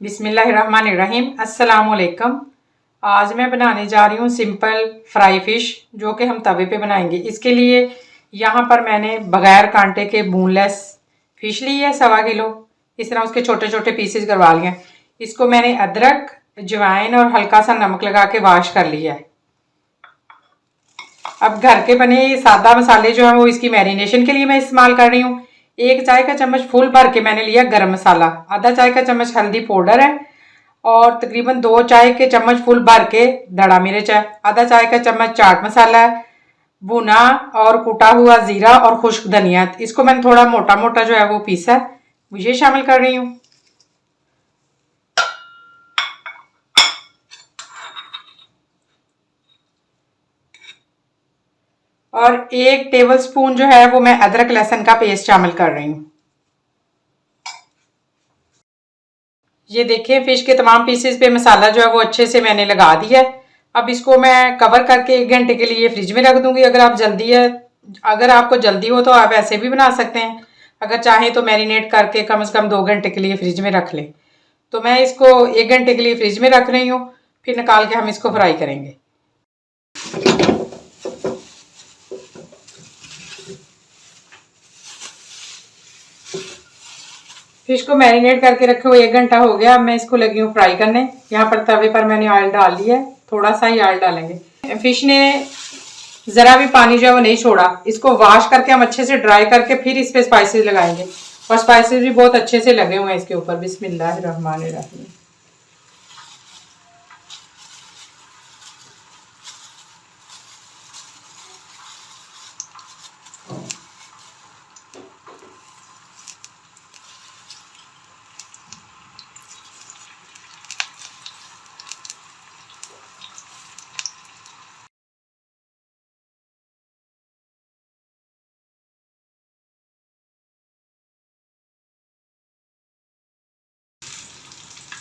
बिस्मिल्लाहिर्रहमानिर्रहीम। अस्सलामुअलैकुम। आज मैं बनाने जा रही हूँ सिंपल फ्राई फ़िश, जो कि हम तवे पे बनाएंगे। इसके लिए यहाँ पर मैंने बग़ैर कांटे के बोनलेस फ़िश ली है 1.25 किलो। इस तरह उसके छोटे छोटे पीसेस करवा लिए। इसको मैंने अदरक, अजवाइन और हल्का सा नमक लगा के वाश कर लिया है। अब घर के बने सादा मसाले जो है वो इसकी मैरिनेशन के लिए मैं इस्तेमाल कर रही हूँ। 1 चाय का चम्मच फुल भर के मैंने लिया गरम मसाला, आधा चाय का चम्मच हल्दी पाउडर है और तकरीबन 2 चाय के चम्मच फुल भर के धड़ा मिर्च है, आधा चाय का चम्मच चाट मसाला है, भुना और कुटा हुआ जीरा और खुश्क धनिया। इसको मैंने थोड़ा मोटा मोटा जो है वो पीसा है, ये शामिल कर रही हूँ। और 1 टेबलस्पून जो है वो मैं अदरक लहसुन का पेस्ट शामिल कर रही हूँ। ये देखिए फ़िश के तमाम पीसेस पे मसाला जो है वो अच्छे से मैंने लगा दिया है। अब इसको मैं कवर करके 1 घंटे के लिए फ्रिज में रख दूंगी। अगर आपको जल्दी हो तो आप ऐसे भी बना सकते हैं। अगर चाहें तो मैरिनेट करके कम से कम 2 घंटे के लिए फ्रिज में रख लें। तो मैं इसको 1 घंटे के लिए फ्रिज में रख रही हूँ, फिर निकाल के हम इसको फ्राई करेंगे। फिश को मैरिनेट करके रखे हुए 1 घंटा हो गया। अब मैं इसको लगी हूँ फ्राई करने। यहाँ पर तवे पर मैंने ऑयल डाल लिया है, थोड़ा सा ही ऑयल डालेंगे। फिश ने ज़रा भी पानी जो है वो नहीं छोड़ा। इसको वॉश करके हम अच्छे से ड्राई करके फिर इस पर स्पाइसेस लगाएंगे, और स्पाइसेस भी बहुत अच्छे से लगे हुए हैं इसके ऊपर। बिस्मिल्लाहिर्रहमानिर्रहीम।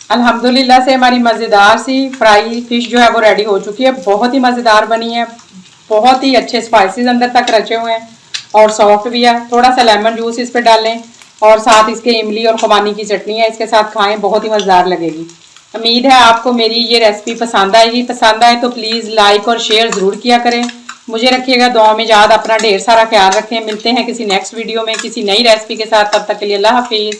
अल्हम्दुलिल्लाह से हमारी मज़ेदार सी फ्राई फ़िश जो है वो रेडी हो चुकी है। बहुत ही मज़ेदार बनी है, बहुत ही अच्छे स्पाइसेस अंदर तक रचे हुए हैं और सॉफ्ट भी है। थोड़ा सा लेमन जूस इस पर डाल लें और साथ इसके इमली और खुबानी की चटनी है, इसके साथ खाएं, बहुत ही मज़ेदार लगेगी। उम्मीद है आपको मेरी ये रेसिपी पसंद आएगी। पसंद आए तो प्लीज़ लाइक और शेयर ज़रूर किया करें। मुझे रखिएगा दुआ में याद। अपना ढेर सारा ख्याल रखें। मिलते हैं किसी नेक्स्ट वीडियो में किसी नई रेसिपी के साथ। तब तक के लिए अल्लाह हाफिज़।